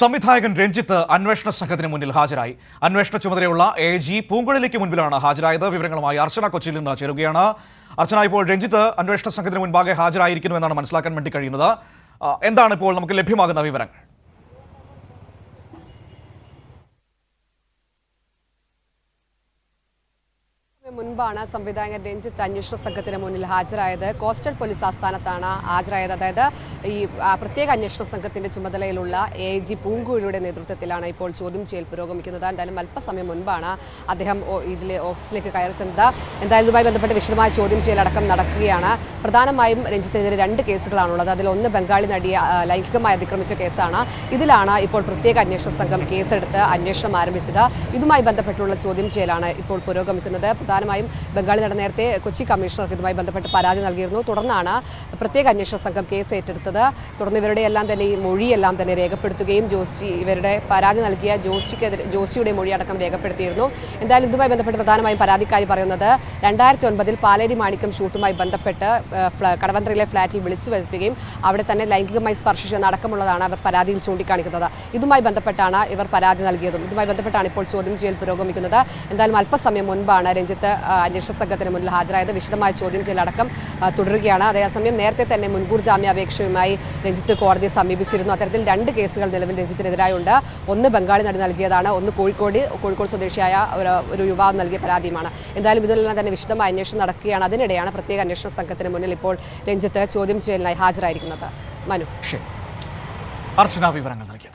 സംവിധായകൻ രഞ്ജിത്ത് അന്വേഷണ സംഘത്തിന് മുന്നിൽ ഹാജരായി. അന്വേഷണ ചുമതലയുള്ള AG പൂങ്കുഴലിക്ക് മുൻപിലാണ് ഹാജരായത്. വിവരങ്ങളുമായി അർച്ചന കൊച്ചിയിൽ നിന്ന് ചേരുകയാണ്. അർച്ചന, ഇപ്പോൾ രഞ്ജിത്ത് അന്വേഷണ സംഘത്തിന് മുൻപാകെ ഹാജരായിരിക്കുന്നു എന്നാണ് മനസ്സിലാക്കാൻ വേണ്ടി കഴിയുന്നത്. എന്താണ് ഇപ്പോൾ നമുക്ക് ലഭ്യമാകുന്ന വിവരങ്ങൾ? മുൻപാണ് സംവിധായകൻ രഞ്ജിത്ത് അന്വേഷണ സംഘത്തിന് മുന്നിൽ ഹാജരായത്. കോസ്റ്റൽ പോലീസ് ആസ്ഥാനത്താണ് ഹാജരായത്. അതായത് ഈ പ്രത്യേക അന്വേഷണ സംഘത്തിന്റെ ചുമതലയിലുള്ള AG പൂങ്കുഴലിയുടെ നേതൃത്വത്തിലാണ് ഇപ്പോൾ ചോദ്യം ചെയ്യൽ പുരോഗമിക്കുന്നത്. എന്തായാലും അല്പസമയം മുൻപാണ് അദ്ദേഹം ഇതിലെ ഓഫീസിലേക്ക് കയറി ചെന്നത്. എന്തായാലും ഇതുമായി ബന്ധപ്പെട്ട് വിശദമായ ചോദ്യം ചെയ്യലടക്കം നടക്കുകയാണ്. പ്രധാനമായും രഞ്ജിത്തിനെതിരെ 2 കേസുകളാണുള്ളത്. അതിൽ ഒന്ന് ബംഗാളി നടിയെ ലൈംഗികമായി അതിക്രമിച്ച കേസാണ്. ഇതിലാണ് ഇപ്പോൾ പ്രത്യേക അന്വേഷണ സംഘം കേസെടുത്ത് അന്വേഷണം ആരംഭിച്ചത്. ഇതുമായി ബന്ധപ്പെട്ടുള്ള ചോദ്യം ചെയ്യലാണ് ഇപ്പോൾ പുരോഗമിക്കുന്നത്. പ്രധാനമായും ബംഗാളി നട നേരത്തെ കൊച്ചി കമ്മീഷണർക്ക് ഇതുമായി ബന്ധപ്പെട്ട് പരാതി നൽകിയിരുന്നു. തുടർന്നാണ് പ്രത്യേക അന്വേഷണ സംഘം കേസ് ഏറ്റെടുത്തത്. തുടർന്ന് ഇവരുടെ എല്ലാം തന്നെ ഈ മൊഴിയെല്ലാം തന്നെ രേഖപ്പെടുത്തുകയും ഇവരുടെ പരാതി നൽകിയ ജോഷിയുടെ മൊഴിയടക്കം രേഖപ്പെടുത്തിയിരുന്നു. എന്തായാലും ഇതുമായി ബന്ധപ്പെട്ട് പ്രധാനമായും പരാതിക്കാരി പറയുന്നത് 2009 പാലേരി മാണിക്യം ഷൂട്ടുമായി ബന്ധപ്പെട്ട് കടവന്ത്രയിലെ ഫ്ളാറ്റിൽ വിളിച്ചു വരുത്തുകയും അവിടെ തന്നെ ലൈംഗികമായി സ്പർശിച്ചതടക്കമുള്ളതാണ് അവർ പരാതിയിൽ ചൂണ്ടിക്കാണിക്കുന്നത്. ഇതുമായി ബന്ധപ്പെട്ടാണ് ഇവർ പരാതി നൽകിയതും. ഇതുമായി ബന്ധപ്പെട്ടാണ് ഇപ്പോൾ ചോദ്യം ചെയ്യൽ പുരോഗമിക്കുന്നത്. എന്തായാലും അല്പസമയം മുൻപാണ് രഞ്ജിത്ത് അന്വേഷണ സംഘത്തിന് മുന്നിൽ ഹാജരായത്. വിശദമായ ചോദ്യം ചെയ്യലടക്കം തുടരുകയാണ്. അതേസമയം നേരത്തെ തന്നെ മുൻകൂർ ജാമ്യാപേക്ഷയുമായി രഞ്ജിത്ത് കോടതിയെ സമീപിച്ചിരുന്നു. അത്തരത്തിൽ 2 കേസുകൾ നിലവിൽ രഞ്ജിത്തിനെതിരായുണ്ട്. ഒന്ന് ബംഗാളി നടി നൽകിയതാണ്, ഒന്ന് കോഴിക്കോട് സ്വദേശിയായ ഒരു യുവാവ് നൽകിയ പരാതിയുമാണ്. എന്തായാലും ഇതിലെല്ലാം തന്നെ വിശദമായ അന്വേഷണം നടക്കുകയാണ്. അതിനിടെയാണ് പ്രത്യേക അന്വേഷണ സംഘത്തിന് മുന്നിൽ ഇപ്പോൾ രഞ്ജിത്ത് ചോദ്യം ചെയ്യലിനായി ഹാജരായിരിക്കുന്നത്. മനു, അർച്ചന വിവരങ്ങൾ നൽകി.